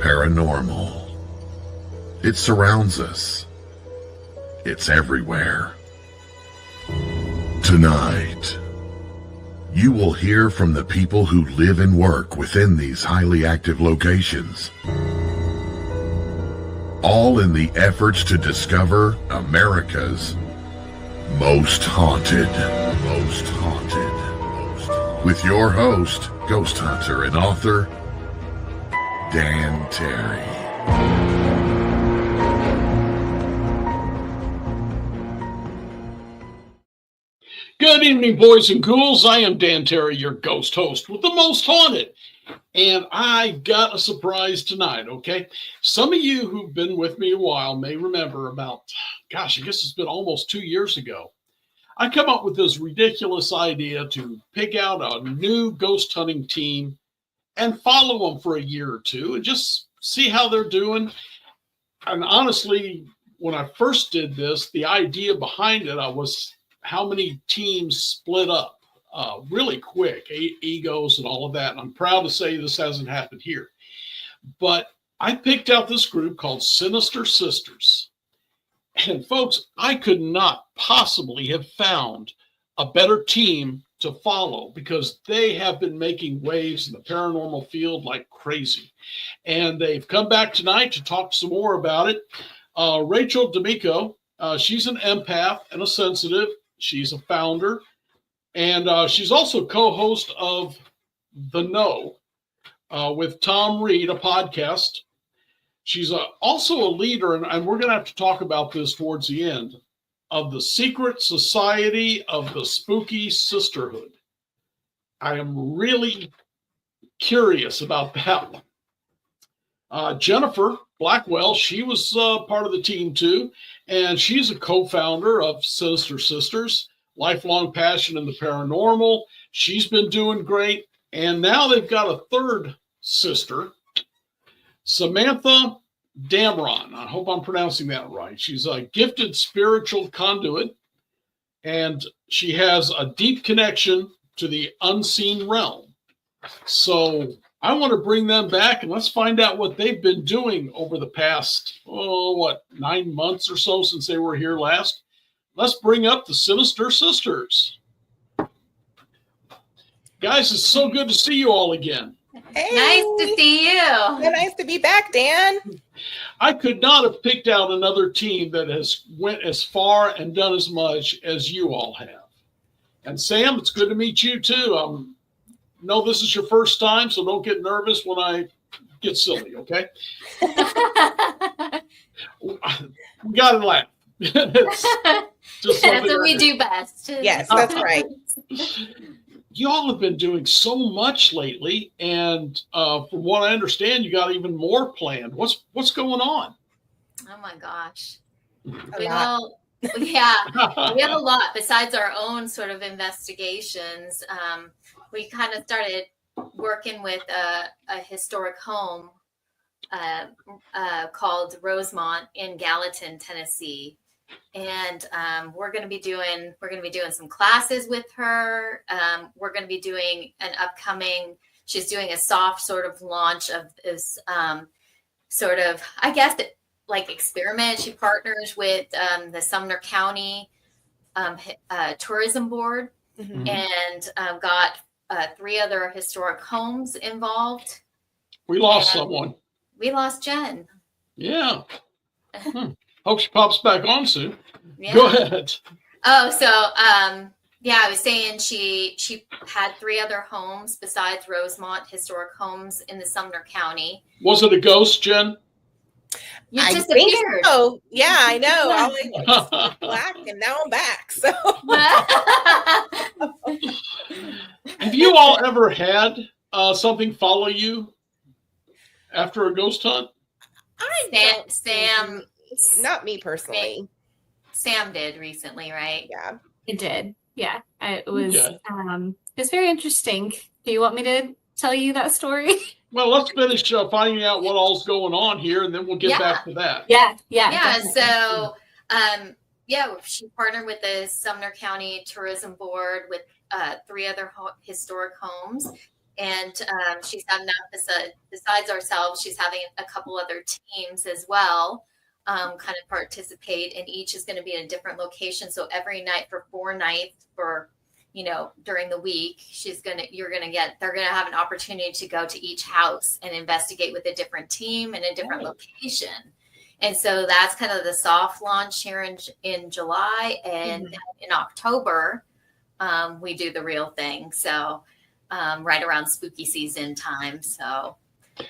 paranormal. It surrounds us. It's everywhere. Tonight, you will hear from the people who live and work within these highly active locations, all in the efforts to discover America's most haunted. With your host, ghost hunter and author, Dan Terry. Good evening, boys and ghouls. I am Dan Terry, your ghost host with the most haunted. And I got a surprise tonight, okay? Some of you who've been with me a while may remember about, I guess it's been almost 2 years ago. I come up with this ridiculous idea to pick out a new ghost hunting team and follow them for a year or two and just see how they're doing. And honestly, when I first did this, the idea behind it was how many teams split up really quick, egos and all of that. And I'm proud to say this hasn't happened here. But I picked out this group called Sinister Sisters. And folks, I could not possibly have found a better team to follow because they have been making waves in the paranormal field like crazy. And they've come back tonight to talk some more about it. Rachel D'Amico, she's an empath and a sensitive. She's a founder. And she's also co-host of The Know with Tom Reed, a podcast. She's also a leader, and we're going to have to talk about this towards the end, of the Secret Society of the Spooky Sisterhood. I am really curious about that one. Jennifer Blackwell, she was part of the team too, and she's a co-founder of Sinister Sisters, lifelong passion in the paranormal. She's been doing great, and now they've got a third sister, Samantha Damron. I hope I'm pronouncing that right. She's a gifted spiritual conduit, and she has a deep connection to the unseen realm. So I want to bring them back, and let's find out what they've been doing over the past, 9 months or so since they were here last. Let's bring up the Sinister Sisters. Guys, it's so good to see you all again. Hey, nice to see you. So nice to be back, Dan. I could not have picked out another team that has went as far and done as much as you all have. And Sam, it's good to meet you too. No, this is your first time, so don't get nervous when I get silly, okay? We got to laugh. That's what we do best. Yes, that's right. You all have been doing so much lately, and from what I understand, you got even more planned. What's going on? Oh my gosh. We have a lot. Besides our own sort of investigations, we kind of started working with a historic home called Rosemont in Gallatin, Tennessee. And we're going to be doing some classes with her. We're going to be doing she's doing a soft sort of launch of this sort of, I guess, like experiment. She partners with the Sumner County Tourism Board, and got 3 other historic homes involved. We lost someone. We lost Jen. Yeah. Hope she pops back on soon. Yeah. Go ahead. Oh, so I was saying she had 3 other homes besides Rosemont historic homes in the Sumner County. Was it a ghost, Jen? You disappeared. Oh, yeah, I know. I was black, and now I'm back. So, have you all ever had something follow you after a ghost hunt? Sam. Not me personally. Sam did recently, right? Yeah, it did. Yeah, it was. Okay. It's very interesting. Do you want me to tell you that story? Well, let's finish finding out what all's going on here, and then we'll get back to that. Yeah. So, she partnered with the Sumner County Tourism Board with 3 other historic homes, And she's having besides ourselves, she's having a couple other teams as well kind of participate, and each is going to be in a different location. So every night for 4 nights for, during the week, they're going to have an opportunity to go to each house and investigate with a different team in a different location. And so that's kind of the soft launch here in July, and in October, we do the real thing. So right around spooky season time. So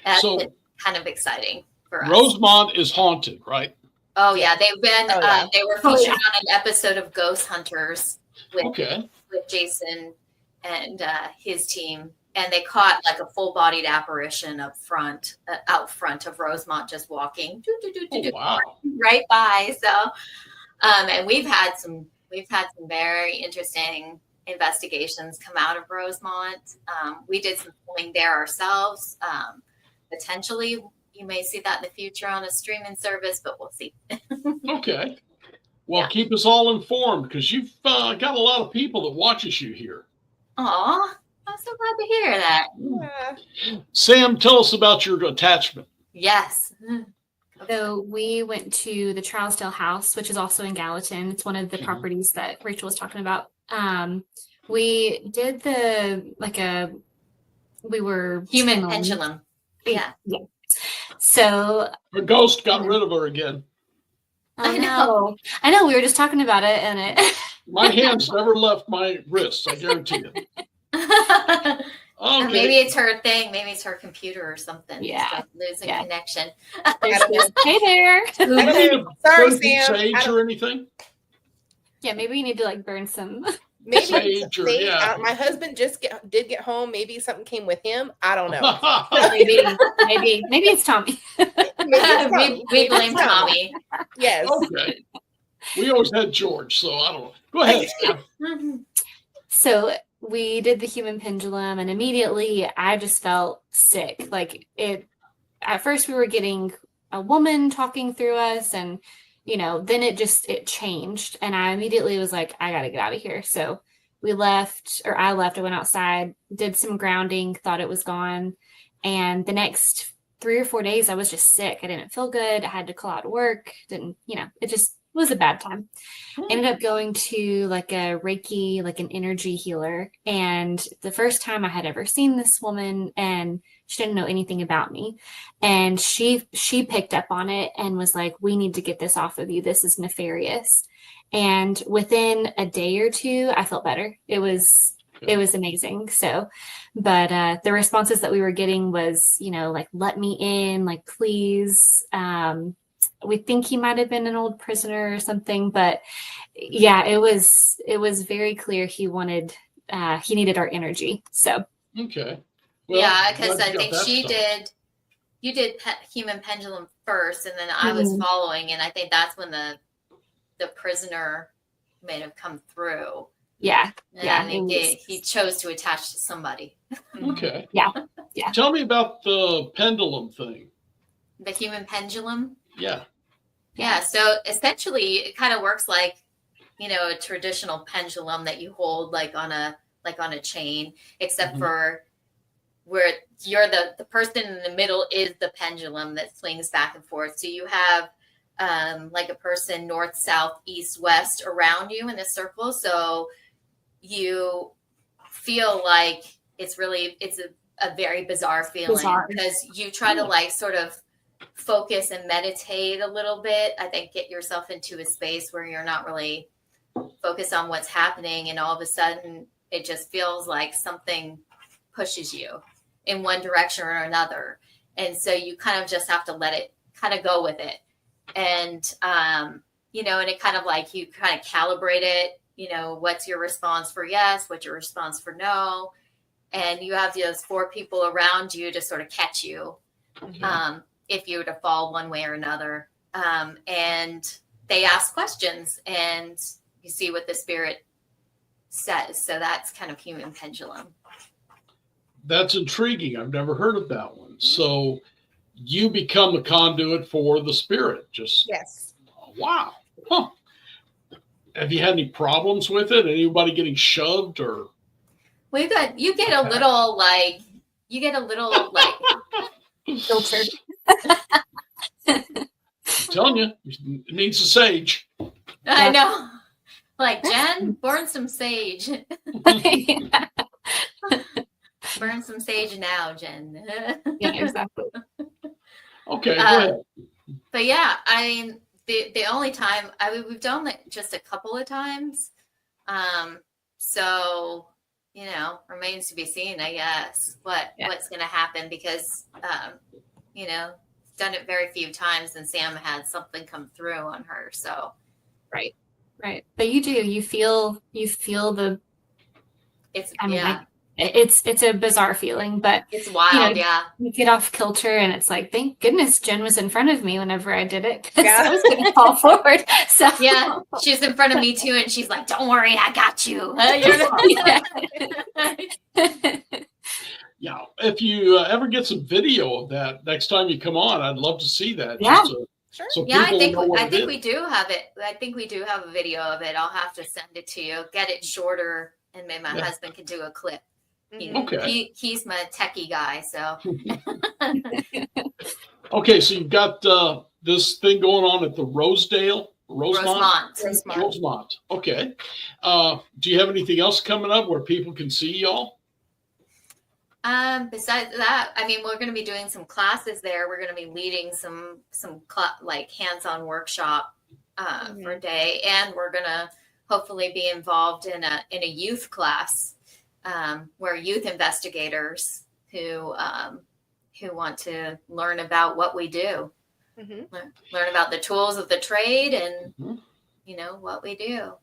that's kind of exciting for us. Rosemont is haunted, right? Oh yeah, they've been. They were featured on an episode of Ghost Hunters with Jason and his team, and they caught like a full-bodied apparition out front of Rosemont, just walking right by. So, and we've had some very interesting investigations come out of Rosemont. We did some filming there ourselves. Potentially, you may see that in the future on a streaming service, but we'll see. Okay. Well, keep us all informed, because you've got a lot of people that watches you here. Aw, I'm so glad to hear that. Yeah. Sam, tell us about your attachment. Yes. So we went to the Trousdale House, which is also in Gallatin. It's one of the properties that Rachel was talking about. We did we were human pendulum. Yeah. So the ghost got rid of her again. I know. We were just talking about it, and my hands never left my wrists. I guarantee you. Okay. Maybe it's her thing. Maybe it's her computer or something. Yeah. Losing connection. Hey there. Sorry, Sam. Sage or anything? Yeah, maybe you need to burn some. Maybe Sage or, my husband did get home. Maybe something came with him. I don't know. maybe it's Tommy. we blame Tommy. Yes. Okay. We always had George, so I don't know. Go ahead. So we did the human pendulum, and immediately I just felt sick. At first we were getting a woman talking through us, and then it changed, and I immediately was like, I gotta get out of here. So I left, I went outside, did some grounding, thought it was gone. And the next 3 or 4 days I was just sick. I didn't feel good. I had to call out of work. It just was a bad time. Ended up going to a Reiki, an energy healer. And the first time I had ever seen this woman, and she didn't know anything about me. And she picked up on it and was like, we need to get this off of you. This is nefarious. And within a day or two, I felt better. It was amazing. So, but the responses that we were getting was, let me in, please. We think he might have been an old prisoner or something, but yeah, it was very clear he needed our energy. So, okay. Well, yeah, because I think you did human pendulum first, and then I was following, and I think that's when the prisoner may have come through. Yeah. And he chose to attach to somebody. Okay. Yeah. Tell me about the pendulum thing. The human pendulum? Yeah. Yeah. So essentially it kind of works like, a traditional pendulum that you hold on a chain, except for where you're the person in the middle is the pendulum that swings back and forth. So you have a person north, south, east, west around you in a circle. So you feel like it's a very bizarre feeling because you try to sort of focus and meditate a little bit. I think get yourself into a space where you're not really focused on what's happening, and all of a sudden it just feels like something pushes you in one direction or another, and so you kind of just have to let it kind of go with it. And and it kind of you kind of calibrate it, what's your response for yes, what's your response for no, and you have those 4 people around you to sort of catch you if you were to fall one way or another. And they ask questions, and you see what the spirit says. So that's kind of human pendulum. That's intriguing. I've never heard of that one. So you become a conduit for the spirit. Yes. Wow. Huh. Have you had any problems with it? Anybody getting shoved or? You get a little you get a little like Filtered. I'm telling you, it needs a sage. I know. Like, Jen, burn some sage. Yeah, Burn some sage now, Jen. exactly. Okay, go ahead. But yeah, I mean, the only time we've done it just a couple of times. So, you know, remains to be seen, I guess, what's going to happen because, you know, done it very few times and Sam had something come through on her. So, Right. But you feel the, it's, I mean, yeah, it's a bizarre feeling, but it's wild. you know, Yeah. you get off kilter and it's like, thank goodness Jen was in front of me whenever I did it, because Yeah. I was going to fall forward. So Yeah. She's in front of me too. And she's like, don't worry, I got you. Yeah, if you ever get some video of that next time you come on, I'd love to see that. Yeah. Just Sure. so Yeah, people know what I it think is. we do have it. I think we do have a video of it. I'll have to send it to you. Get it shorter, and maybe my Yeah. husband can do a clip. Okay. He's my techie guy, so Okay, so you've got this thing going on at the Rosemont. Rosemont. Okay. Do you have anything else coming up where people can see y'all? Besides that, I mean, we're going to be doing some classes there. We're going to be leading some like hands-on workshop for a day, and we're going to hopefully be involved in a youth class where youth investigators who want to learn about what we do, learn about the tools of the trade, and you know what we do.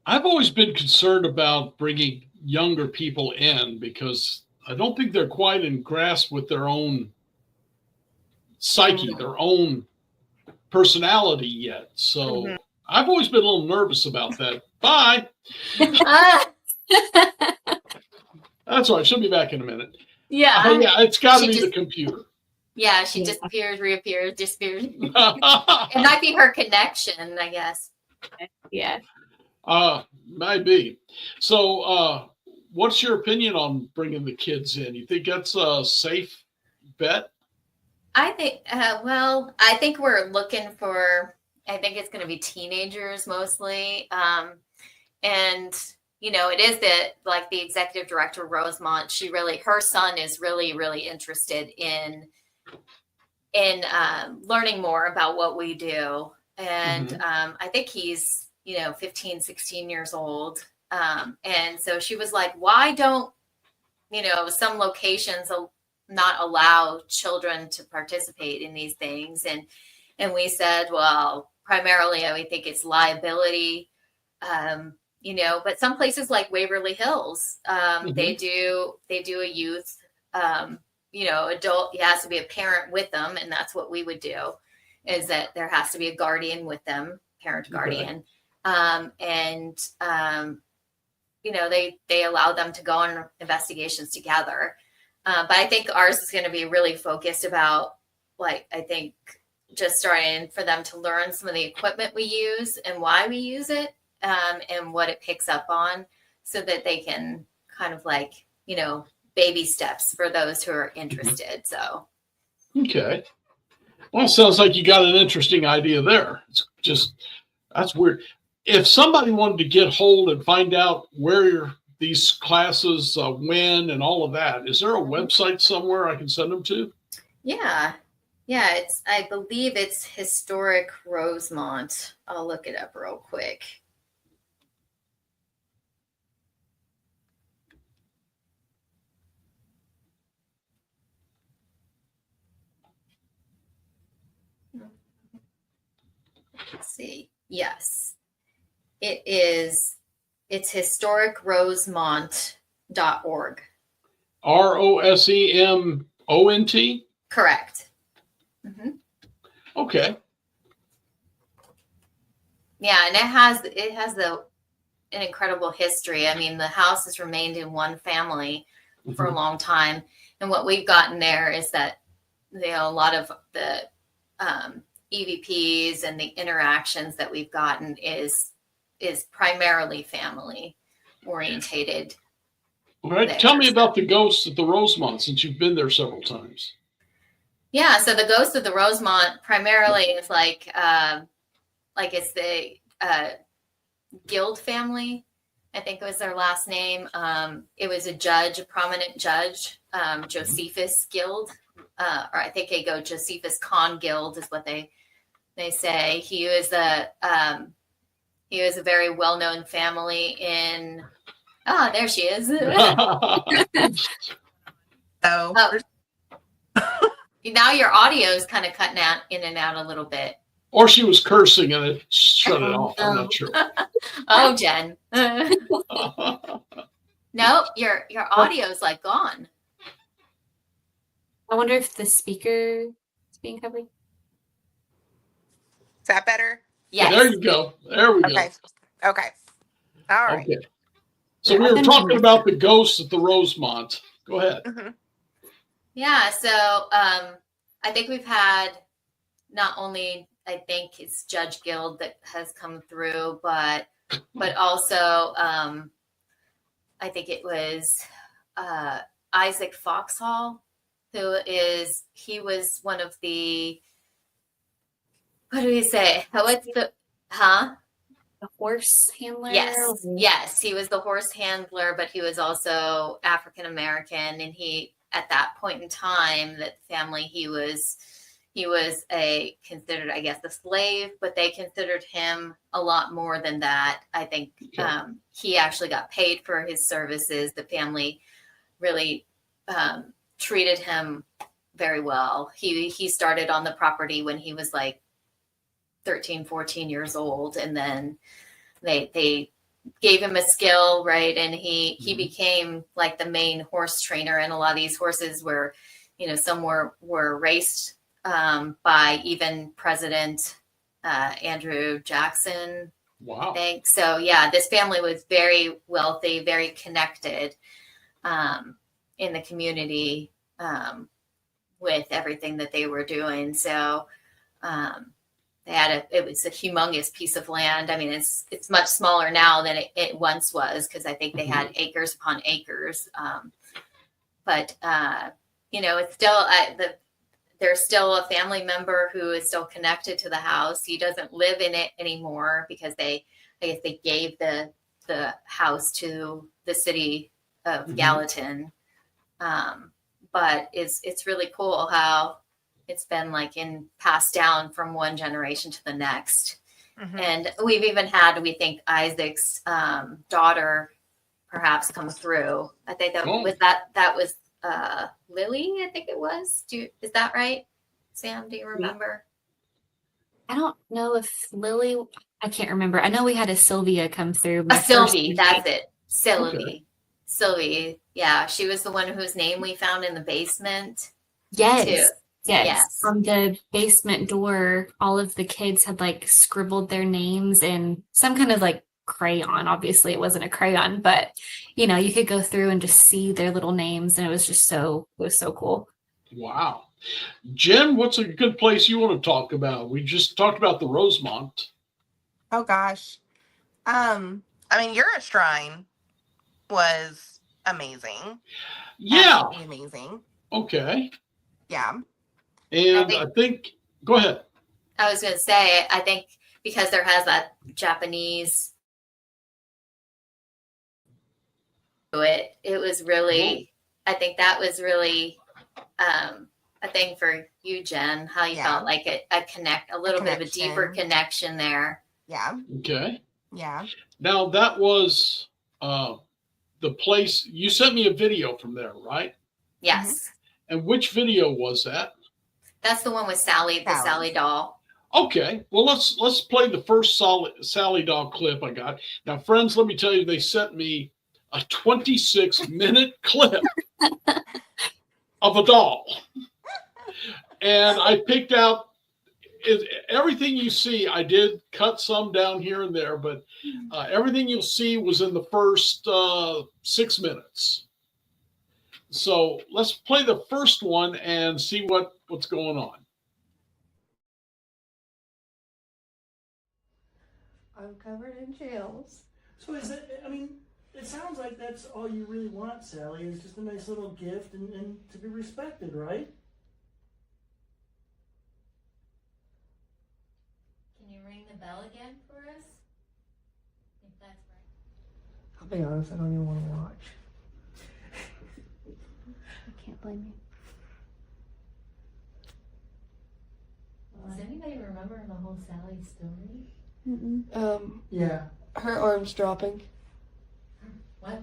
I've always been concerned about bringing younger people in because I don't think they're quite in grasp with their own psyche, their own personality yet. So I've always been a little nervous about that. Bye. That's all right. She'll be back in a minute. Yeah. Yeah, it's got to be the computer. Yeah, she disappears, reappears, disappears. It might be her connection, I guess. Yeah. Might be. So, what's your opinion on bringing the kids in? You think that's a safe bet? I think, I think we're looking for, I think it's going to be teenagers mostly. And, you know, it is like the executive director, Rosemont, her son is really, really interested in learning more about what we do. And I think he's, 15, 16 years old. And so she was like, why don't, some locations not allow children to participate in these things? And we said, well, primarily, I would think it's liability, but some places like Waverly Hills, they do a youth, adult, it has to be a parent with them. And that's what we would do, is that there has to be a guardian with them, parent guardian. They allow them to go on investigations together. But I think ours is going to be really focused about, just starting for them to learn some of the equipment we use and why we use it, and what it picks up on, so that they can kind of baby steps for those who are interested. So. Okay. Well, it sounds like you got an interesting idea there. It's just, that's weird. If somebody wanted to get hold and find out where these classes when and all of that, is there a website somewhere I can send them to? Yeah. I believe it's Historic Rosemont. I'll look it up real quick. Let's see. Yes. It's historicrosemont.org. ROSEMONT? Correct. Okay. Yeah, and it has an incredible history. I mean, the house has remained in one family for a long time, and what we've gotten there is that a lot of the EVPs and the interactions that we've gotten is primarily family orientated. All right. there. Tell me about the ghosts at the Rosemont, since you've been there several times. Yeah, so the ghost of the Rosemont primarily is like it's the Guild family. I think it was their last name. It was a judge, a prominent judge, Josephus Guild, or I think they go Josephus Con Guild is what they say. He was a very well-known family in. Ah, there she is. So Now your audio is kind of cutting out in and out a little bit. Or she was cursing and it shut it off. I'm not sure. Oh, Jen. No, your audio is like gone. I wonder if the speaker is being covered. is that better? Yes. There you go. There we Okay. Okay. All right. go. Okay. So we were talking about the ghosts at the Rosemont. Go ahead. Mm-hmm. Yeah. So I think we've had not only, I think it's Judge Guild that has come through, but also I think it was Isaac Foxhall, he was one of the, what do we say? The horse handler? Yes. He was the horse handler, but he was also African American. And he, at that point in time, that family, he was considered, I guess, a slave, but they considered him a lot more than that. I think he actually got paid for his services. The family really treated him very well. He started on the property when he was like 13, 14 years old. And then they gave him a skill, right? And he became like the main horse trainer. And a lot of these horses were, some were raced by even President Andrew Jackson. Wow. I think. So yeah, this family was very wealthy, very connected in the community with everything that they were doing. So it was a humongous piece of land. I mean, it's much smaller now than it once was, because I think they had acres upon acres. But it's still there's still a family member who is still connected to the house. He doesn't live in it anymore because I guess they gave the house to the city of Gallatin. But it's really cool how it's been passed down from one generation to the next. Mm-hmm. And we've even had, we think, Isaac's daughter perhaps come through. I think that was Lily, I think it was. Is that right? Sam, do you remember? I don't know if Lily, I can't remember. I know we had a Sylvia come through. Sylvie, that's it. Sylvie. Okay. Sylvie. Yeah, she was the one whose name we found in the basement. Yes. Too. Yes. On the basement door, all of the kids had scribbled their names in some kind of crayon. Obviously it wasn't a crayon, but you could go through and just see their little names, and it was so cool. Wow. Jen, what's a good place you want to talk about? We just talked about the Rosemont. Oh gosh. I mean, your shrine was amazing. Yeah. Absolutely amazing. Okay. Yeah. And I think go ahead. I was going to say, I think because there has that Japanese to it, it was really, I think that was really a thing for you, Jen, how you felt like a little bit of a deeper connection there. Yeah. Okay. Yeah. Now that was the place, you sent me a video from there, right? Yes. Mm-hmm. And which video was that? That's the one with Sally, the Sally doll. Okay. Well, let's play the first Sally doll clip I got. Now, friends, let me tell you, they sent me a 26-minute clip of a doll. And I picked out everything you see. I did cut some down here and there, but everything you'll see was in the first 6 minutes. So let's play the first one and see what's going on. I'm covered in chills. So is It sounds like that's all you really want, Sally, is just a nice little gift and to be respected, right? Can you ring the bell again for us? If that's right. I'll be honest, I don't even want to watch. I can't blame you. Does anybody remember the whole Sally story? Yeah. Her arm's dropping. What?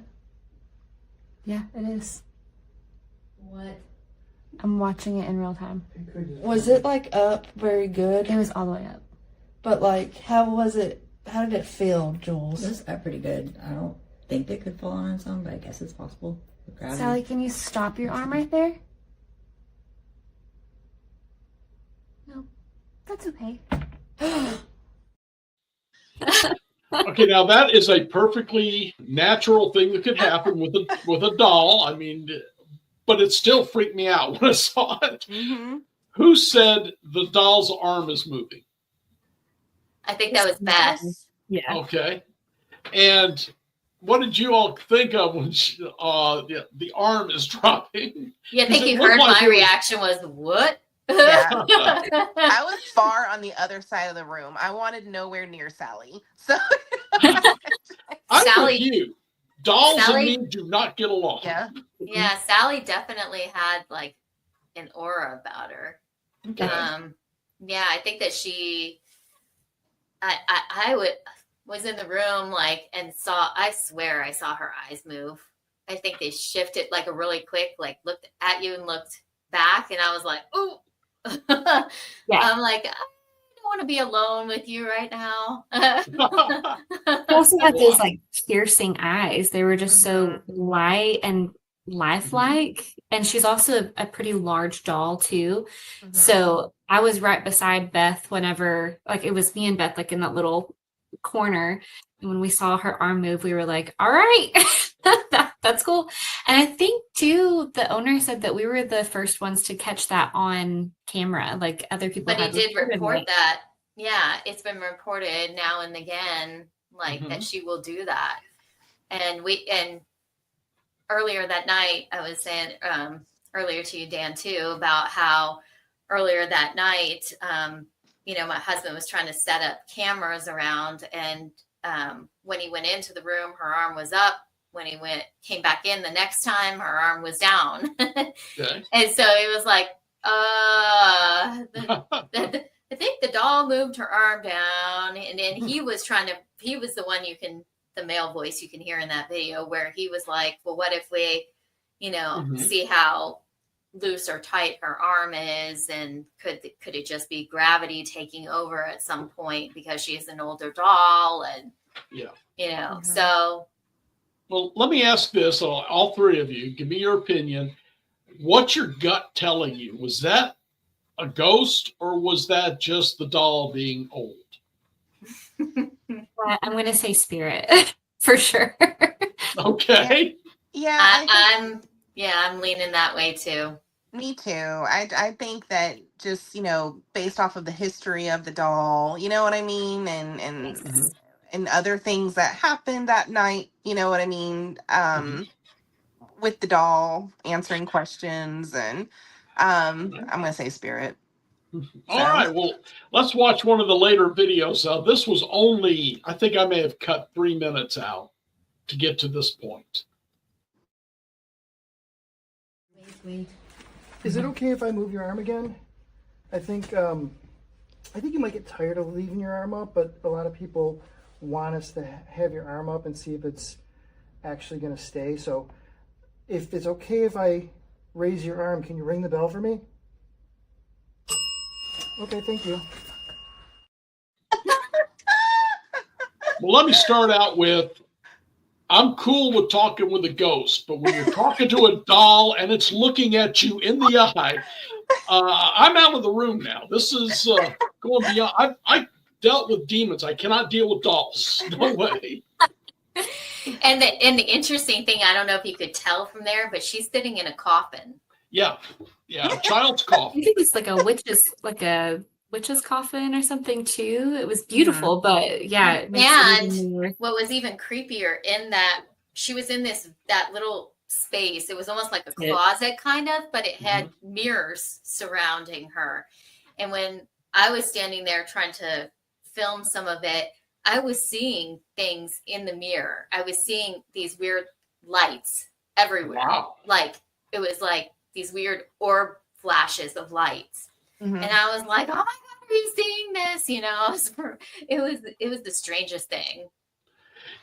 Yeah, it is. What? I'm watching it in real time. It could just Was it like up very good? It was all the way up. But like, how was it? How did it feel, It Jules? was pretty good. I don't think it could fall on its own, but I guess it's possible. With gravity. Sally, can you stop your arm right there? No, that's okay. Okay, now that is a perfectly natural thing that could happen with a doll. I mean, but it still freaked me out when I saw it. Mm-hmm. Who said the doll's arm is moving? I think that was Beth. Yeah. Okay, and what did you all think of when the arm is dropping? Yeah, I think Does it you look heard like my it was- reaction was, what? Yeah. I was far on the other side of the room. I wanted nowhere near Sally. So I'm Sally- with you. Dolls Sally- and me do not get along. yeah. Yeah, Sally definitely had like an aura about her. Okay. Yeah, I think that I was in the room like and I swear I saw her eyes move. I think they shifted like a really quick, like looked at you and looked back, and I was like, oh. Yeah. I'm like, I don't want to be alone with you right now. She also had those like piercing eyes. They were just so light and lifelike. And she's also a pretty large doll too. Mhm. So I was right beside Beth whenever, like, it was me and Beth, like in that little corner. And when we saw her arm move, we were like, all right, that's cool. And I think too, the owner said that we were the first ones to catch that on camera. Like other people But he had did reported report it. that. Yeah, it's been reported now and again, like that she will do that. And earlier that night, I was saying earlier to you, Dan, too, about how earlier that night, my husband was trying to set up cameras around, and when he went into the room, her arm was up. When he came back in the next time, her arm was down. Okay. And so it was like, I think the doll moved her arm down, and then he was the one the male voice you can hear in that video where he was like, well, what if we, see how loose or tight her arm is, and could it just be gravity taking over at some point because she is an older doll, and so. Well, let me ask this, all three of you, give me your opinion. What's your gut telling you? Was that a ghost, or was that just the doll being old? I'm going to say spirit for sure. Okay. Yeah. I'm leaning that way too. Me too. I think that just, based off of the history of the doll, you know what I mean? And other things that happened that night, you know what I mean? With the doll answering questions, and I'm going to say spirit. All right. Well, let's watch one of the later videos. This was only, I think I may have cut 3 minutes out to get to this point. Wait. Is it okay if I move your arm again? I think you might get tired of leaving your arm up, but a lot of people want us to have your arm up and see if it's actually going to stay. So if it's okay if I raise your arm, can you ring the bell for me? Okay, thank you. Well, let me start out with, I'm cool with talking with a ghost, but when you're talking to a doll and it's looking at you in the eye, I'm out of the room now. This is going beyond. I dealt with demons. I cannot deal with dolls. No way. And the interesting thing, I don't know if you could tell from there, but she's sitting in a coffin. Yeah, a child's I coffin. think it's like a witch's coffin or something too. It was beautiful, but yeah. It makes it even more- What was even creepier in that that little space. It was almost like a closet kind of, but it had mirrors surrounding her. And when I was standing there trying to film some of it, I was seeing things in the mirror. I was seeing these weird lights everywhere. Wow. Like it was like these weird orb flashes of lights. And I was like, oh my God, are you seeing this? You know, it was the strangest thing.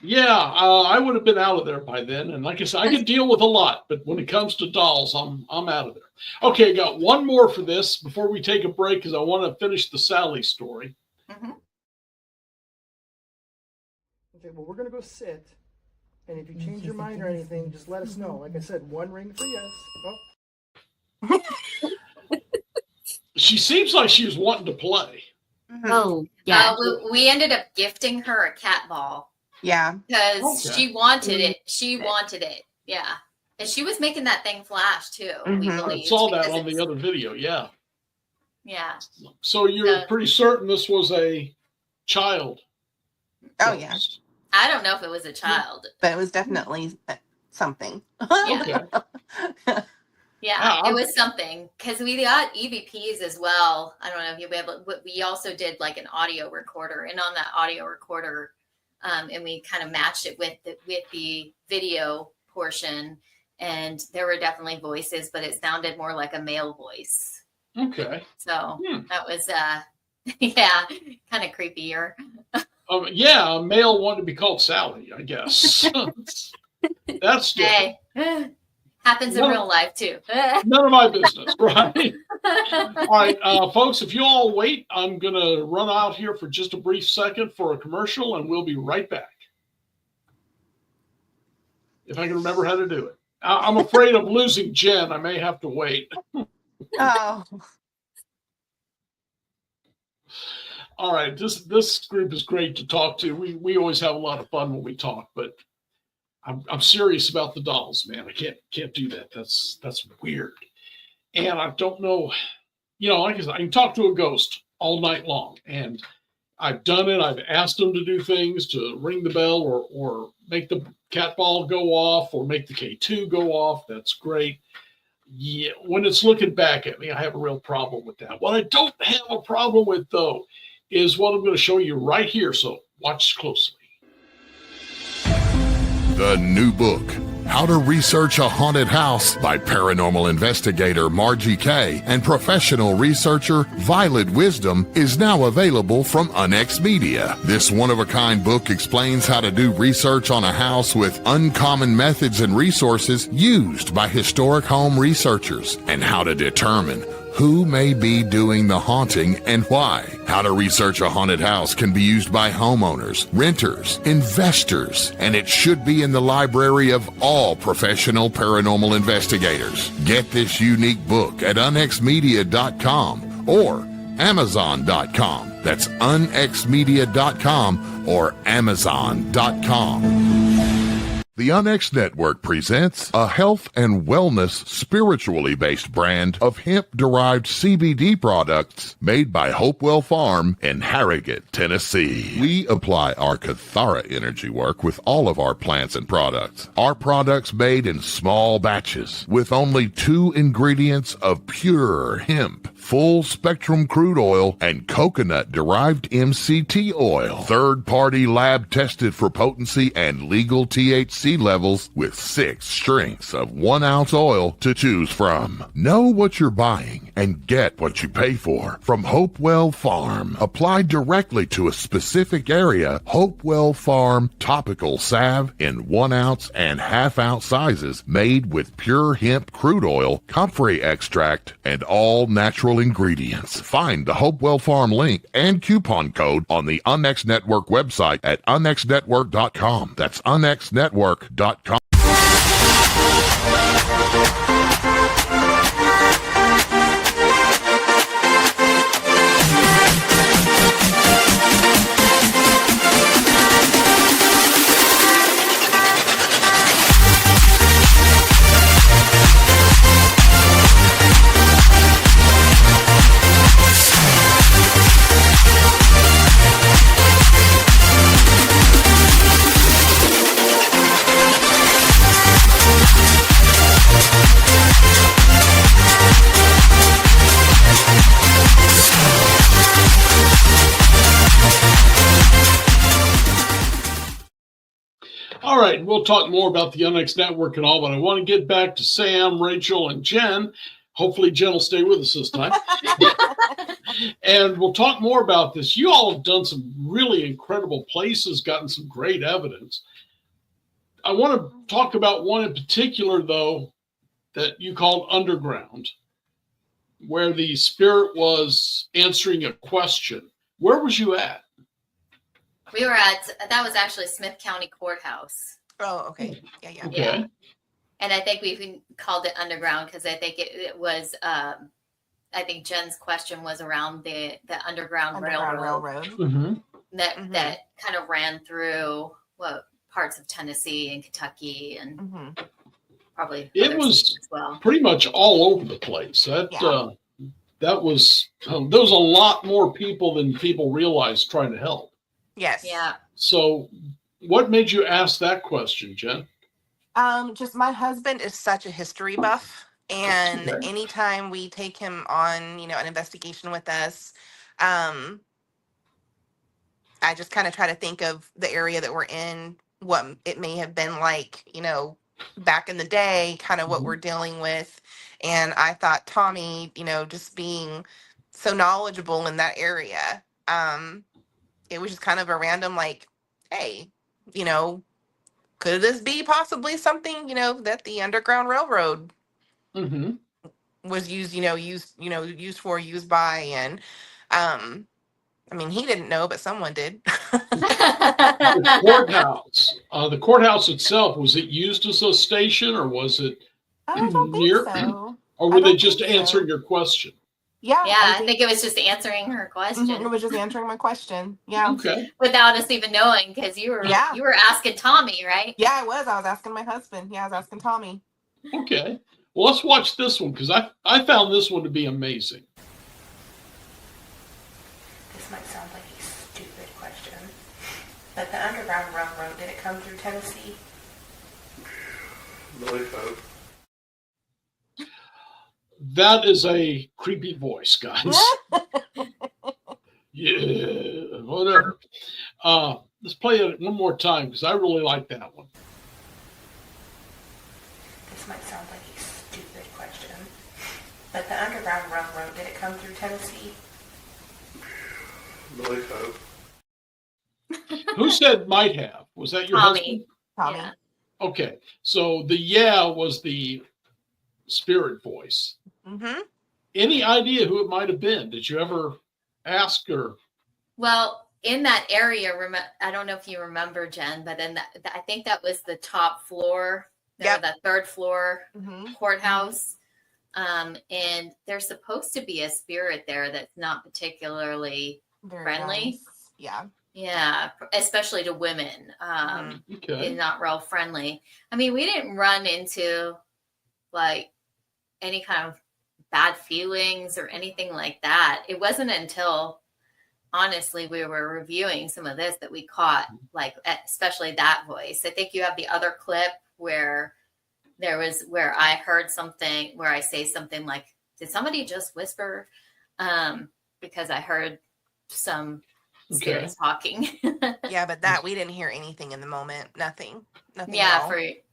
Yeah, I would have been out of there by then. And like I said, I can deal with a lot, but when it comes to dolls, I'm out of there. Okay, got one more for this before we take a break because I want to finish the Sally story. Mm-hmm. Okay, well, we're going to go sit. And if you change your mind or anything, just let us know. Like I said, 1 ring for yes. Oh. She seems like she was wanting to play. Oh, yeah. We ended up gifting her a cat ball. Yeah. Because she wanted it. She wanted it. Yeah. And she was making that thing flash too. We I believe, saw that on the other video. Yeah. Yeah. So you're pretty certain this was a child? Oh, yeah. I don't know if it was a child. But it was definitely something. Yeah. Yeah, it was something because we got EVPs as well. I don't know if you'll be able. But we also did like an audio recorder, and on that audio recorder, and we kind of matched it with the video portion, and there were definitely voices, but it sounded more like a male voice. Okay. So that was yeah, kind of creepier. Yeah, a male wanted to be called Sally, I guess. That's good. Hey. Happens in real life too. None of my business, right? All right, folks, if you all wait, I'm going to run out here for just a brief second for a commercial, and we'll be right back. If I can remember how to do it. I'm afraid of losing Jen. I may have to wait. Oh. All right, this group is great to talk to. We always have a lot of fun when we talk, but I'm serious about the dolls, man. I can't do that. That's weird. And I don't know, like I said, I can talk to a ghost all night long. And I've done it. I've asked them to do things, to ring the bell or make the cat ball go off or make the K2 go off. That's great. Yeah, when it's looking back at me, I have a real problem with that. What I don't have a problem with, though, is what I'm going to show you right here. So watch closely. The new book, How to Research a Haunted House by paranormal investigator Margie Kay and professional researcher Violet Wisdom, is now available from Unex Media. This one-of-a-kind book explains how to do research on a house with uncommon methods and resources used by historic home researchers, and how to determine who may be doing the haunting and why. How to research a haunted house can be used by homeowners, renters, investors, and it should be in the library of all professional paranormal investigators. Get this unique book at unexmedia.com or amazon.com. That's unexmedia.com or amazon.com. The Unex Network presents a health and wellness spiritually based brand of hemp-derived CBD products made by Hopewell Farm in Harrogate, Tennessee. We apply our Cathara energy work with all of our plants and products. Our products made in small batches with only 2 ingredients of pure hemp, full spectrum crude oil, and coconut-derived MCT oil. Third-party lab tested for potency and legal THC levels with 6 strengths of 1 ounce oil to choose from. Know what you're buying and get what you pay for from Hopewell Farm. Applied directly to a specific area, Hopewell Farm topical salve in 1 ounce and ½ ounce sizes, made with pure hemp crude oil, comfrey extract, and all natural ingredients. Find the Hopewell Farm link and coupon code on the Unex Network website at unexnetwork.com. That's unexnetwork.com. right, we'll talk more about the UNX network and all, but I want to get back to Sam, Rachel, and Jen. Hopefully, Jen will stay with us this time. And we'll talk more about this. You all have done some really incredible places, gotten some great evidence. I want to talk about one in particular, though, that you called Underground, where the spirit was answering a question. Where was you at? We were at, that was actually Smith County Courthouse. Oh, okay. Yeah. Okay. Yeah. And I think we even called it Underground because I think it was, I think Jen's question was around the Underground Railroad. Mm-hmm. That kind of ran through parts of Tennessee and Kentucky and probably It other was states as well. pretty much all over the place. That was there was a lot more people than people realized trying to help. Yes. Yeah. So, what made you ask that question, Jen? Just my husband is such a history buff, and Okay. anytime we take him on, an investigation with us, I just kind of try to think of the area that we're in, what it may have been like, back in the day, kind of what we're dealing with. And I thought Tommy, just being so knowledgeable in that area, it was just kind of a random like, hey, could this be possibly something, that the Underground Railroad was used by, and I mean, he didn't know, but someone did. The courthouse itself, was it used as a station, or was it I don't near, think so. or were they just answering your question? Yeah. Yeah, I think it was just answering her question. It was just answering my question. Yeah. Okay. Without us even knowing, because you were asking Tommy, right? Yeah, I was asking my husband. Yeah, I was asking Tommy. Okay. Well, let's watch this one, because I found this one to be amazing. This might sound like a stupid question, but the Underground Railroad, did it come through Tennessee? That is a creepy voice, guys. Yeah, whatever. Let's play it one more time, because I really like that one. This might sound like a stupid question, but the Underground Railroad, did it come through Tennessee? Who said might have? Was that your husband? Tommy. Yeah. Okay, so the was the spirit voice. Any idea who it might have been? Did you ever ask her? Well, in that area, I don't know if you remember, Jen, but then I think that was the top floor, the third floor courthouse. And there's supposed to be a spirit there that's not particularly friendly. Nice. Yeah. Yeah, especially to women. Okay. Is not real friendly. I mean, we didn't run into like any kind of bad feelings or anything like that. It wasn't until honestly we were reviewing some of this that we caught, like, especially that voice. I think you have the other clip where where I heard something, where I say something like, did somebody just whisper? Because I heard some spirits talking. Yeah, but that we didn't hear anything in the moment. Nothing.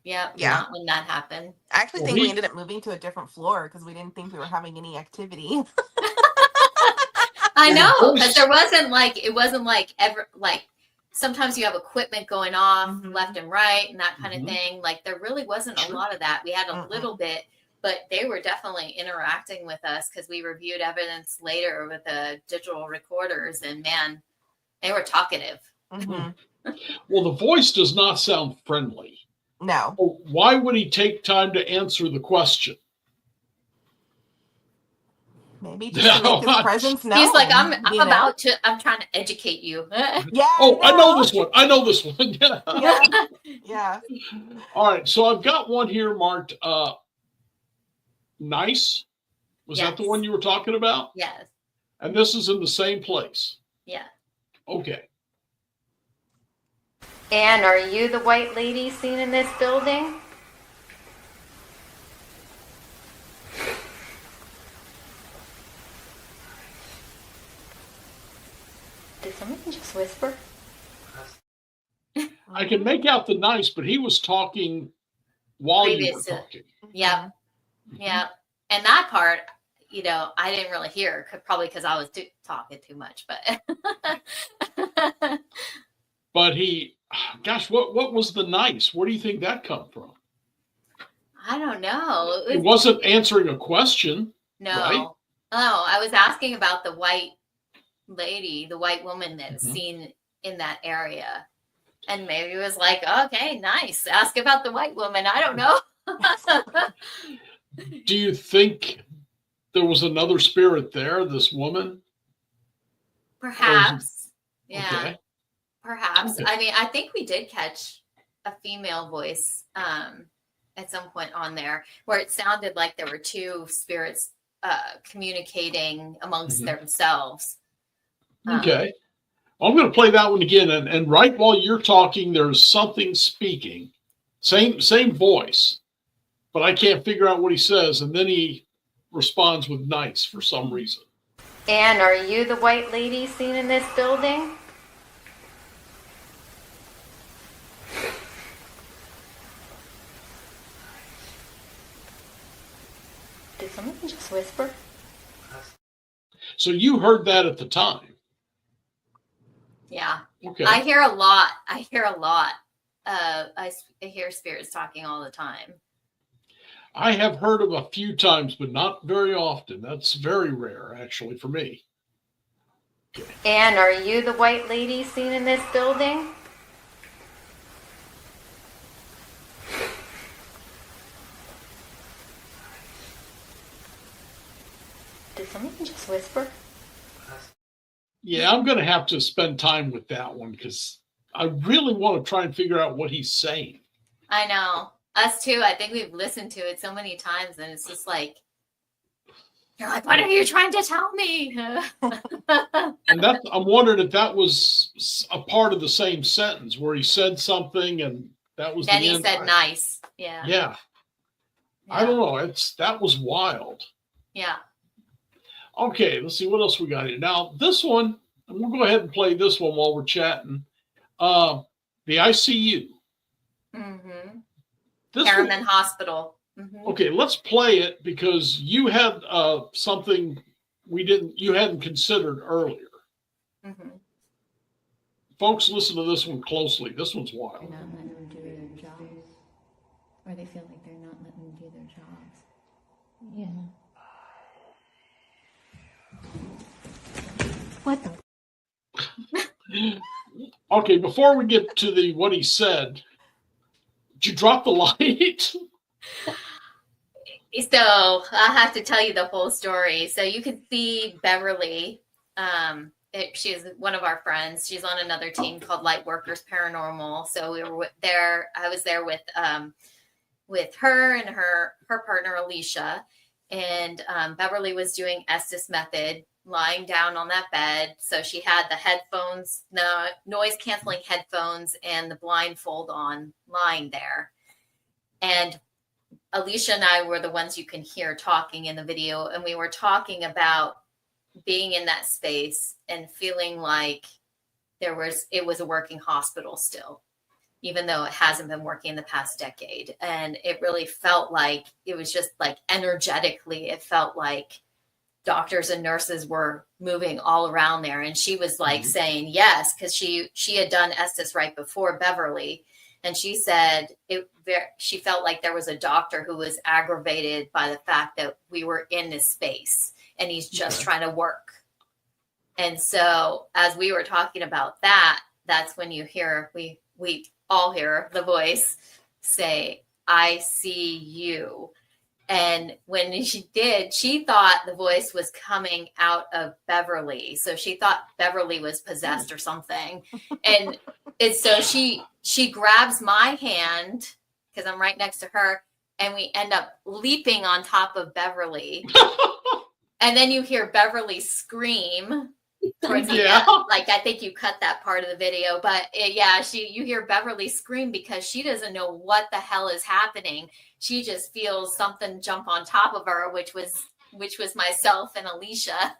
Yeah, not when that happened. I actually think we ended up moving to a different floor because we didn't think we were having any activity. I know, because it wasn't like ever, like sometimes you have equipment going off left and right and that kind of thing. Like there really wasn't a lot of that. We had a little bit, but they were definitely interacting with us because we reviewed evidence later with the digital recorders, and man, they were talkative. Well, the voice does not sound friendly. No. Well, why would he take time to answer the question? Maybe just to make his presence known. He's like, I'm trying to educate you. Yeah. I know this one. Yeah. All right, so I've got one here marked nice. Was that the one you were talking about? Yes. And this is in the same place. Yeah. Okay. And are you the white lady seen in this building? Did somebody just whisper? I can make out the nice, but he was talking while you were talking. Yep. Yeah. And that part, you know, I didn't really hear, probably because I was talking too much, but. But he, gosh, what was the nice? Where do you think that come from? I don't know. It wasn't answering a question. No. Right? Oh, I was asking about the white lady, the white woman that's Mm-hmm. seen in that area. And maybe it was like, okay, nice. Ask about the white woman. I don't know. Do you think there was another spirit there, this woman? Perhaps. Yeah. Okay. Perhaps. Okay. I mean, I think we did catch a female voice at some point on there where it sounded like there were two spirits communicating amongst themselves. Okay. I'm going to play that one again. And right while you're talking, there's something speaking. Same voice. But I can't figure out what he says. And then he responds with nice for some reason. Anne, are you the white lady seen in this building? Did someone just whisper? So you heard that at the time. Yeah. Okay. I hear a lot. I hear spirits talking all the time. I have heard of a few times, but not very often. That's very rare, actually, for me. Okay. Anne, are you the white lady seen in this building? Did someone just whisper? Yeah, I'm going to have to spend time with that one because I really want to try and figure out what he's saying. I know. Us too. I think we've listened to it so many times, and it's just like, you're like, what are you trying to tell me? And that I'm wondering if that was a part of the same sentence where he said something and that was Then the he end. said nice. Yeah. Yeah. I don't know. That was wild. Yeah. Okay, let's see what else we got here. Now, this one, and we'll go ahead and play this one while we're chatting. The ICU. Mm-hmm. This Harriman Hospital. Mm-hmm. Okay, let's play it because you had something you hadn't considered earlier. Mm-hmm. Folks, listen to this one closely. This one's They're wild. not letting them do their jobs, or they feel like they're not letting them do their jobs. Yeah. What the? Okay, before we get to what he said, did you drop the light? So I have to tell you the whole story. So you can see Beverly. She is one of our friends. She's on another team called Light Workers Paranormal. So we were there. I was there with her and her partner Alicia, and Beverly was doing Estes method, lying down on that bed. So she had the headphones, the noise canceling headphones, and the blindfold on, lying there. And Alicia and I were the ones you can hear talking in the video. And we were talking about being in that space and feeling like it was a working hospital still, even though it hasn't been working in the past decade. And it really felt like it was just like energetically, it felt like doctors and nurses were moving all around there. And she was like saying yes, because she had done Estes right before Beverly. And she said she felt like there was a doctor who was aggravated by the fact that we were in this space and he's just trying to work. And so as we were talking about that, that's when you hear, we all hear the voice say, I see you. And when she did, she thought the voice was coming out of Beverly. So she thought Beverly was possessed or something. And so she grabs my hand because I'm right next to her, and we end up leaping on top of Beverly. And then you hear Beverly scream towards the end. Like, I think you cut that part of the video, but you hear Beverly scream because she doesn't know what the hell is happening. She just feels something jump on top of her, which was myself and Alicia.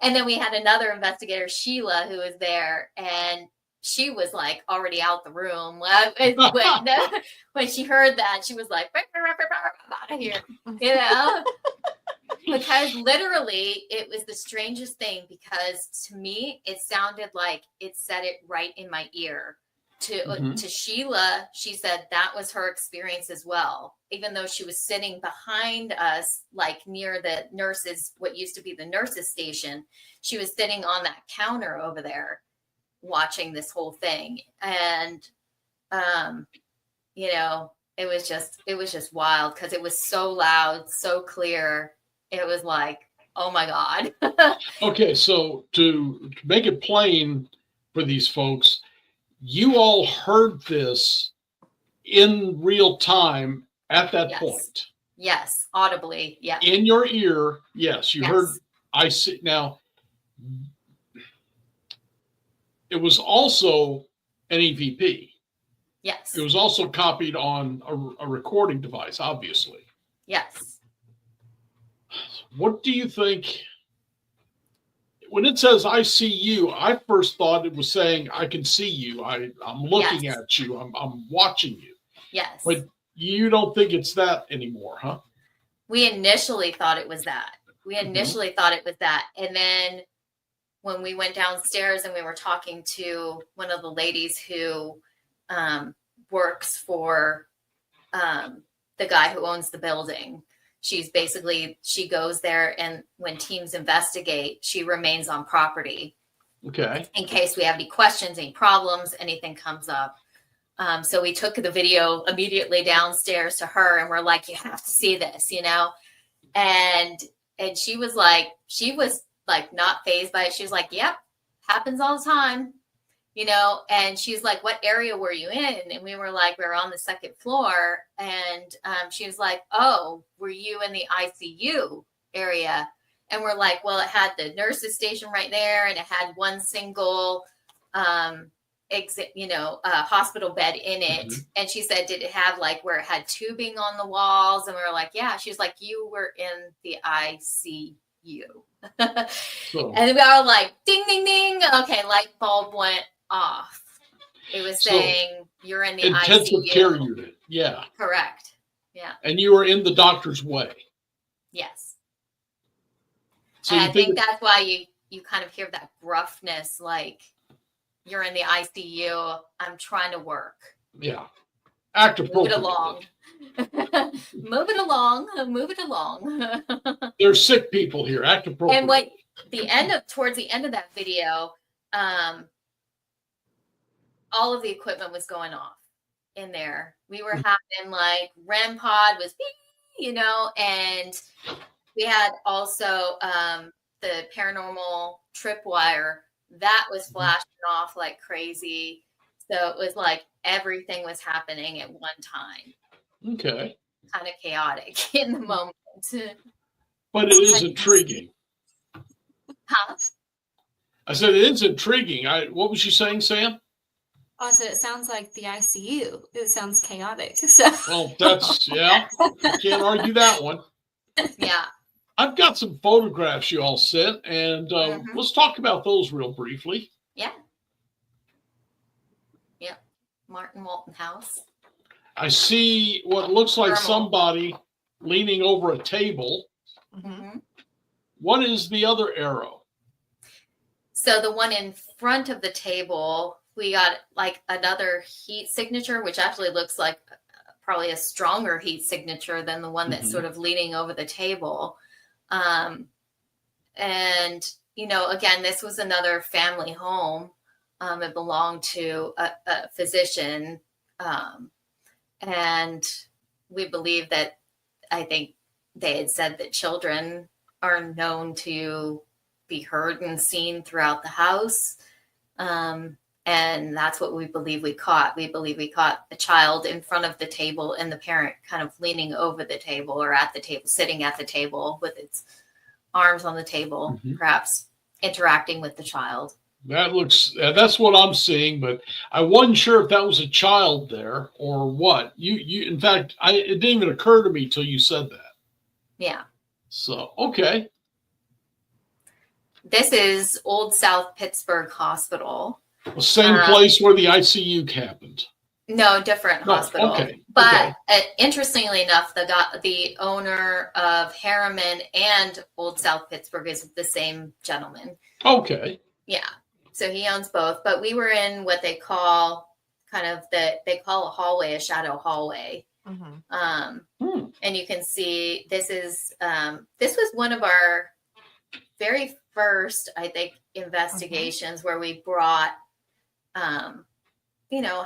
And then we had another investigator, Sheila, who was there, and she was like already out the room when she heard that. She was like, out of here, you know, because literally it was the strangest thing, because to me it sounded like it said it right in my ear. To Sheila, she said that was her experience as well, even though she was sitting behind us, like near the nurses, what used to be the nurses station. She was sitting on that counter over there watching this whole thing. And you know, it was just wild, because it was so loud, so clear. It was like, oh my God. Okay, so to make it plain for these folks, you all heard this in real time at that Yes. point. Yes, audibly. Yeah. In your ear, yes, you Yes. heard. I see. Now, it was also an EVP. Yes. It was also copied on a recording device, obviously. Yes. What do you think? When it says "I see you," I first thought it was saying "I can see you." I'm looking Yes. at you. I'm watching you. Yes. But you don't think it's that anymore, huh? We initially thought it was that. And then when we went downstairs and we were talking to one of the ladies who works for the guy who owns the building, she goes there, and when teams investigate, she remains on property. Okay. In case we have any questions, any problems, anything comes up. So we took the video immediately downstairs to her, and we're like, you have to see this, you know? And she was like not fazed by it. She was like, yep, happens all the time, you know? And she's like, what area were you in? And we were like, we were on the second floor. And she was like, oh, were you in the ICU area? And we're like, well, it had the nurses station right there, and it had one single hospital bed in it. Mhm. And she said, did it have like where it had tubing on the walls? And we were like, yeah. She was like, you were in the ICU. So, And we were like, ding, ding, ding. Okay, light bulb went off. It was saying you're in the intensive ICU. care unit. Yeah. Correct. Yeah. And you were in the doctor's way. Yes. So and you I think that's why you kind of hear that gruffness, like, you're in the ICU. I'm trying to work. Yeah. Act appropriately. Move it along. Move it along. There's sick people here. Act appropriately. And towards the end of that video, all of the equipment was going off in there. We were having like REM pod was, you know, and we had also the paranormal tripwire that was flashing off like crazy. So it was like everything was happening at one time. Okay. Kind of chaotic in the moment. But it is intriguing. Huh? I said it is intriguing. What was you saying, Sam? Also, it sounds like the ICU. It sounds chaotic. So. Well, yeah. You can't argue that one. Yeah. I've got some photographs you all sent, and let's talk about those real briefly. Yeah. Yep. Martin Walton House. I see what looks like somebody leaning over a table. Mm-hmm. What is the other arrow? So the one in front of the table, we got like another heat signature, which actually looks like probably a stronger heat signature than the one that's sort of leaning over the table. And, you know, again, this was another family home. It belonged to a physician. And we believe that, I think they had said that children are known to be heard and seen throughout the house. And that's what we believe we caught. We believe we caught a child in front of the table and the parent kind of leaning over the table or at the table, sitting at the table with its arms on the table, perhaps interacting with the child. That's what I'm seeing, but I wasn't sure if that was a child there or what. In fact, it didn't even occur to me till you said that. Yeah. So, okay. This is Old South Pittsburgh Hospital. The same place where the ICU happened. No, different hospital. Okay. But interestingly enough, the owner of Harriman and Old South Pittsburgh is the same gentleman. Okay. Yeah. So he owns both. But we were in what they call they call a hallway, a shadow hallway. And you can see this was one of our very first, I think, investigations where we brought a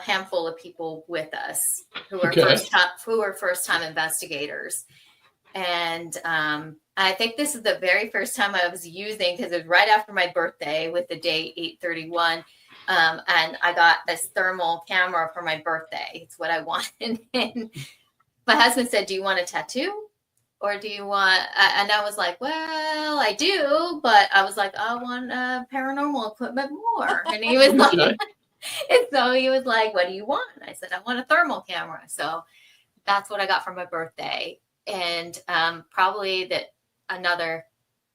handful of people with us who were first time investigators. And I think this is the very first time I was using, because it was right after my birthday with the date 8/31. And I got this thermal camera for my birthday. It's what I wanted. And my husband said, "Do you want a tattoo? Or do you want," and I was like, "Well, I do," but I was like, "I want paranormal equipment more." And he was like, and so he was like, "What do you want?" And I said, "I want a thermal camera." So that's what I got for my birthday. And probably another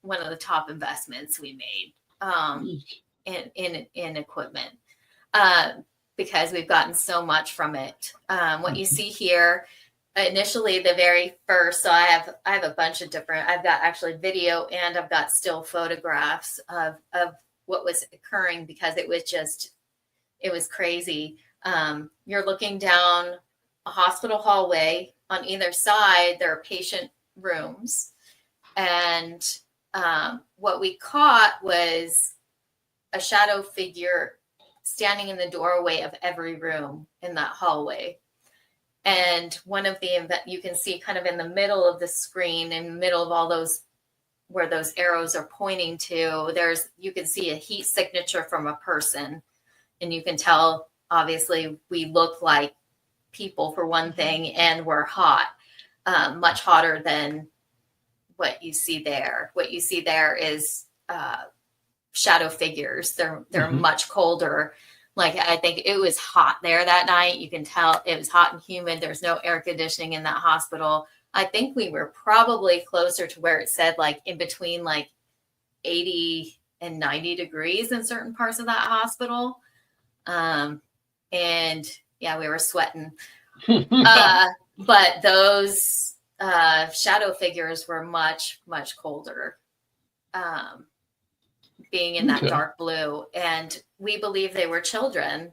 one of the top investments we made in equipment, because we've gotten so much from it. What you see here, initially the very first, so I have a bunch of different, I've got actually video and I've got still photographs of what was occurring, because it was crazy. You're looking down a hospital hallway. On either side there are patient rooms, and what we caught was a shadow figure standing in the doorway of every room in that hallway. And one of you can see kind of in the middle of the screen, in the middle of all those, where those arrows are pointing to, you can see a heat signature from a person. And you can tell, obviously, we look like people for one thing, and we're hot, much hotter than what you see there. What you see there is shadow figures. They're much colder. Like, I think it was hot there that night. You can tell it was hot and humid. There's no air conditioning in that hospital. I think we were probably closer to where it said like in between like 80 and 90 degrees in certain parts of that hospital. And yeah, we were sweating. But those shadow figures were much, much colder, being in that dark blue. And we believe they were children,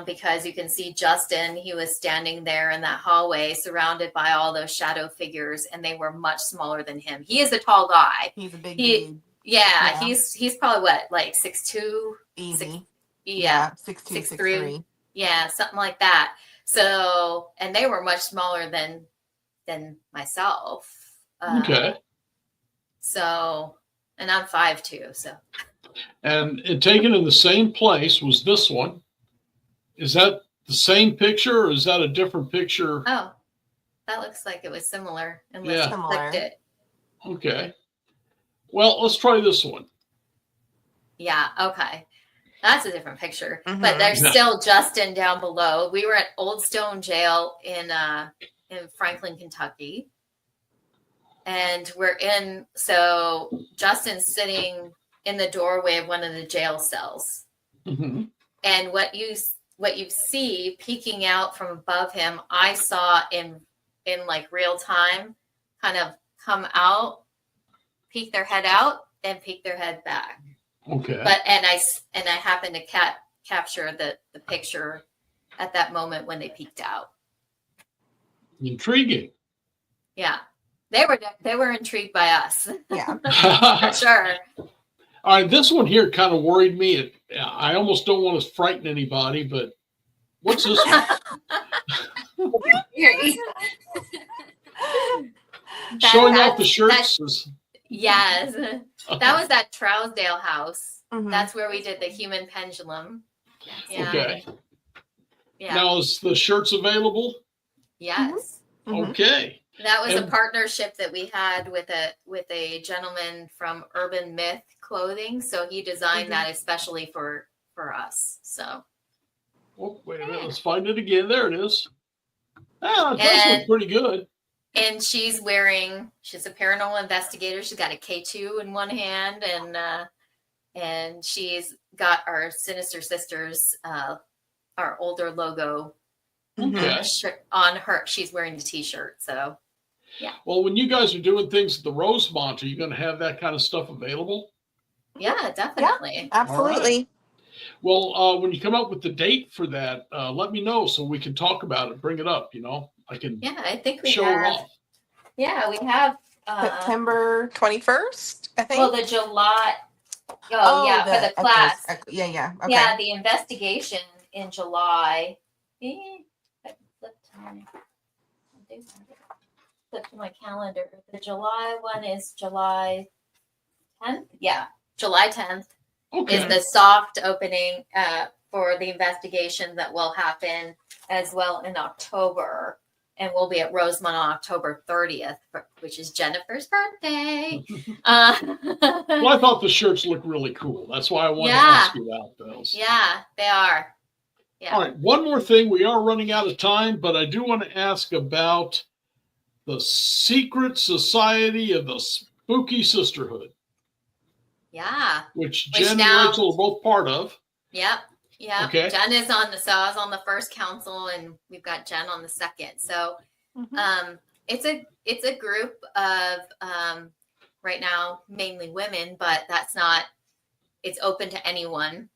because you can see Justin, he was standing there in that hallway surrounded by all those shadow figures, and they were much smaller than him. He is a tall guy. He's a big dude. Yeah, he's probably what, like 6'2"? Easy. 6'2", 6'3". Yeah, something like that. So, and they were much smaller than myself. So, and I'm 5'2", so. And taken in the same place was this one. Is that the same picture, or is that a different picture? Oh, that looks like it was similar. Unless you clicked it. Okay. Well, let's try this one. Yeah, okay. That's a different picture. But there's still Justin down below. We were at Old Stone Jail in Franklin, Kentucky. And so Justin's sitting in the doorway of one of the jail cells. And what you see peeking out from above him, I saw in like real time, kind of come out, peek their head out, and peek their head back. Okay. But and I happened to capture the picture at that moment when they peeked out. Intriguing. Yeah, they were intrigued by us. Yeah, for sure. All right, this one here kind of worried me. I almost don't want to frighten anybody, but what's this one? Showing off the shirts. Yes, that was at Trousdale House. That's where we did the human pendulum. Yeah. Okay. Yeah. Now, is the shirts available? Yes. Okay. That was a partnership that we had with a gentleman from Urban Myth Clothing. So he designed that especially for us. So. Oh, wait a minute. Let's find it again. There it is. It does look pretty good. And she's a paranormal investigator. She's got a K2 in one hand, and and she's got our Sinister Sisters, our older logo Okay. on her. She's wearing the T-shirt. So, yeah. Well, when you guys are doing things at the Rosemont, are you going to have that kind of stuff available? Yeah, definitely. Absolutely. Well, when you come up with the date for that, let me know so we can talk about it, bring it up. I can I think we show have. it off. Yeah, we have September 21st, I think. Well, the July. For the class. Okay. Yeah. Okay. Yeah, the investigation in July. Flip to my calendar. The July one is July 10th. Yeah, July 10th is the soft opening for the investigation that will happen as well in October. And we'll be at Rosemont on October 30th, which is Jennifer's birthday. Well, I thought the shirts looked really cool. That's why I wanted to ask you about those. Yeah, they are. Yeah. All right, one more thing. We are running out of time, but I do want to ask about the Secret Society of the Spooky Sisterhood. Yeah. Which Jen and Rachel are both part of. Yep. Yeah. Okay. Jen is I was on the first council, and we've got Jen on the second. So it's a group of right now mainly women, but it's open to anyone.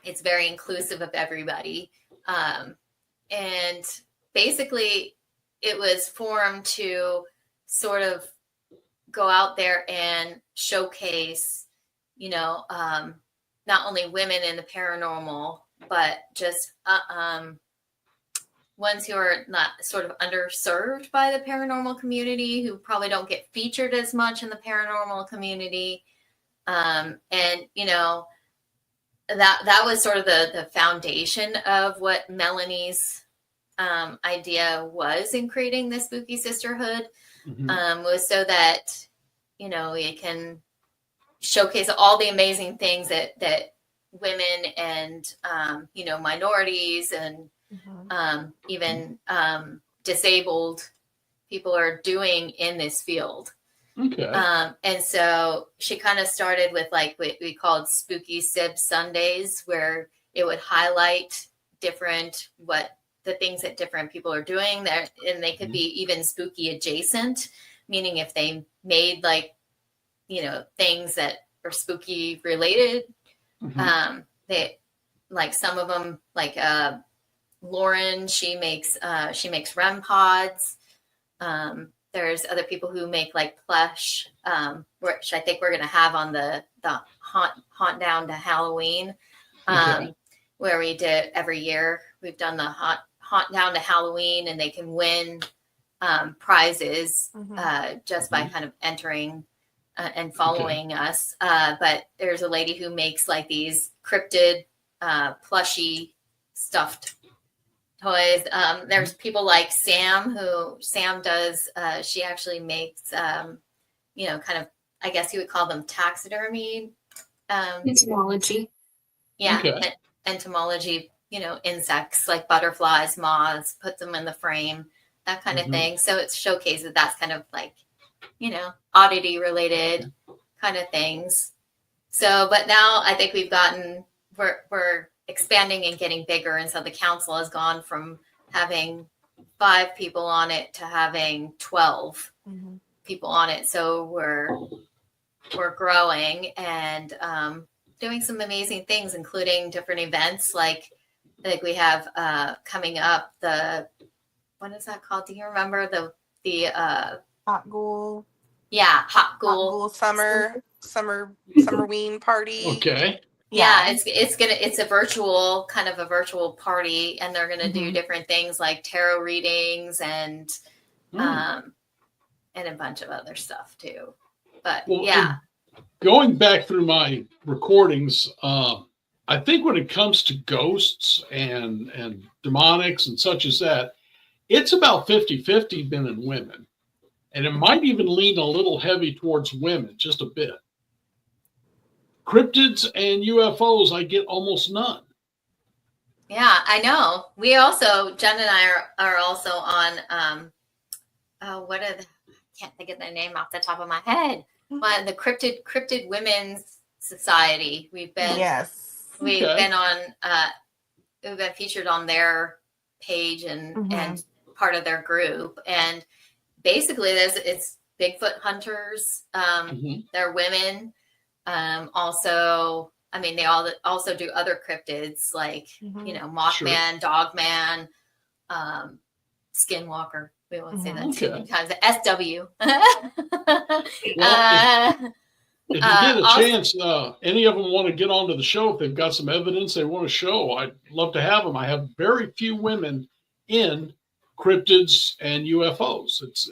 It's very inclusive of everybody. And basically it was formed to sort of go out there and showcase, not only women in the paranormal, but just ones who are not sort of underserved by the paranormal community, who probably don't get featured as much in the paranormal community. And, that was sort of the foundation of what Melanie's idea was in creating the Spooky Sisterhood, was so that, we can showcase all the amazing things that women and minorities and even disabled people are doing in this field. Okay. And so she kind of started with like what we called Spooky Sib Sundays, where it would highlight the things that different people are doing there, and they could be even spooky adjacent, meaning if they made things that are spooky related. They like some of them, like Lauren, she makes REM pods. There's other people who make like plush, which I think we're gonna have on the haunt down to Halloween, where we did every year. We've done the haunt down to Halloween, and they can win prizes just by kind of entering and following us. But there's a lady who makes like these cryptid plushy stuffed toys. There's people like Sam does, she actually makes, kind of, I guess you would call them taxidermy. Entomology. Yeah. Okay. Entomology, insects like butterflies, moths, puts them in the frame, that kind of thing. So it showcases that's kind of like, oddity related kind of things. So, but now I think we're expanding and getting bigger. And so the council has gone from having 5 people on it to having 12 people on it. So we're growing and doing some amazing things, including different events. Like we have coming up what is that called? Do you remember the Hot Ghoul? Yeah, Hot Ghoul Summerween party. Okay. Yeah, it's a virtual party, and they're gonna do different things like tarot readings and a bunch of other stuff too. But going back through my recordings, I think when it comes to ghosts and demonics and such as that, it's about 50-50 men and women. And it might even lean a little heavy towards women, just a bit. Cryptids and UFOs, I get almost none. Yeah, I know. We also, Jen and I are also on, I can't think of the name off the top of my head. But the cryptid women's Society. We've been Yes. we've Okay. been on we've been featured on their page and part of their group. And basically it's Bigfoot hunters. They're women. Also, I mean, they all also do other cryptids like, Mothman, Dogman, Skinwalker. We won't say that too many times. The SW. Well, if you get a chance, any of them want to get onto the show, if they've got some evidence they want to show, I'd love to have them. I have very few women in cryptids and UFOs. It's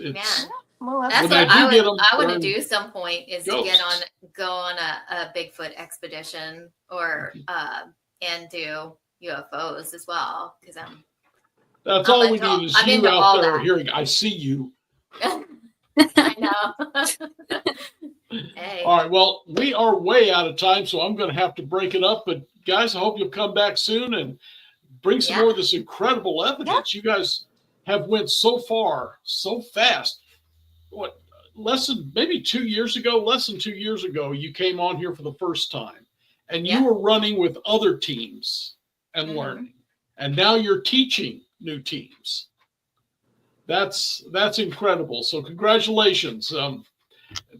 well, that's what I want to do some point is to go on a Bigfoot expedition or and do UFOs as well, because that's all we need is you out there hearing. I see you. I know. Hey. All right. Well, we are way out of time, so I'm going to have to break it up. But guys, I hope you'll come back soon and bring some more of this incredible evidence. You guys have went so far, so fast. What, less than 2 years ago, you came on here for the first time, and you were running with other teams and learning, and now you're teaching new teams. That's incredible. So congratulations.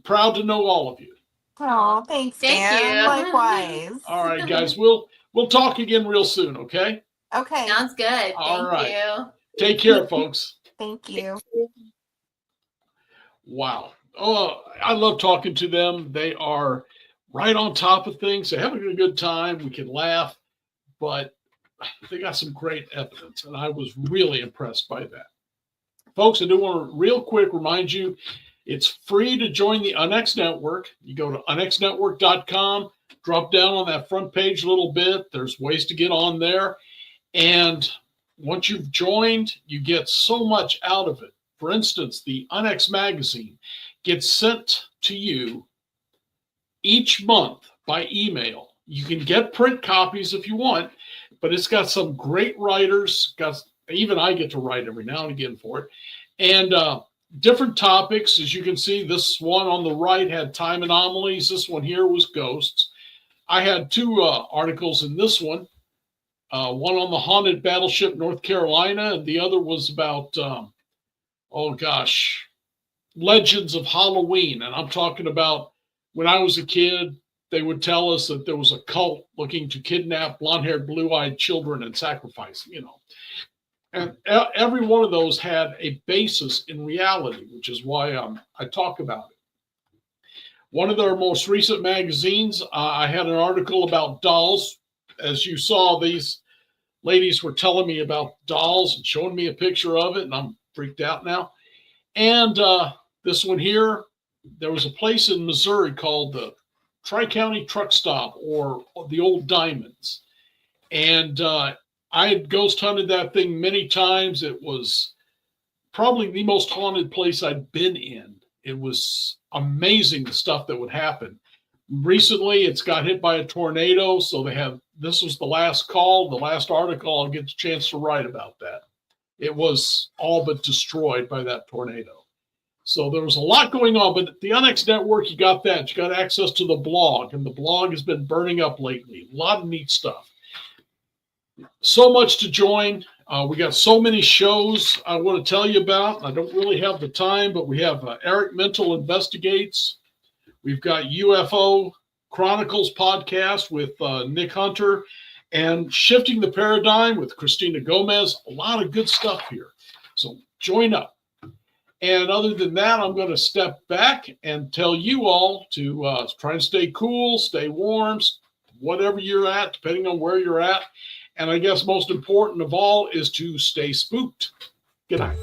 Proud to know all of you. Oh, thanks, Dan. Likewise. All right, guys. We'll talk again real soon, okay? Okay. Sounds good. Thank you. Take care, folks. Thank you. Wow. Oh, I love talking to them. They are right on top of things. They're having a good time. We can laugh, but they got some great evidence, and I was really impressed by that. Folks, I do want to real quick remind you, it's free to join the UNX Network. You go to unxnetwork.com, drop down on that front page a little bit. There's ways to get on there. And once you've joined, you get so much out of it. For instance, the UNX magazine gets sent to you each month by email. You can get print copies if you want, but it's got some great writers. Even I get to write every now and again for it. And different topics. As you can see, this one on the right had time anomalies. This one here was ghosts. I had two articles in this one. One on the haunted battleship North Carolina, and the other was about, legends of Halloween. And I'm talking about when I was a kid, they would tell us that there was a cult looking to kidnap blonde-haired, blue-eyed children and sacrifice, And every one of those had a basis in reality, which is why I talk about it. One of their most recent magazines, I had an article about dolls. As you saw, these ladies were telling me about dolls and showing me a picture of it, and I'm freaked out now. And this one here, there was a place in Missouri called the Tri-County Truck Stop, or the Old Diamonds. And I had ghost hunted that thing many times. It was probably the most haunted place I'd been in. It was amazing the stuff that would happen. Recently, it's got hit by a tornado, so this was the last call, the last article. I'll get the chance to write about that. It was all but destroyed by that tornado. So there was a lot going on, but at the UNX Network, you got that. You got access to the blog, and the blog has been burning up lately. A lot of neat stuff. So much to join. We got so many shows I want to tell you about. I don't really have the time, but we have Eric Mental Investigates. We've got UFO Chronicles podcast with Nick Hunter, and Shifting the Paradigm with Christina Gomez. A lot of good stuff here. So join up. And other than that, I'm going to step back and tell you all to try and stay cool, stay warm, whatever you're at, depending on where you're at. And I guess most important of all is to stay spooked. Good night.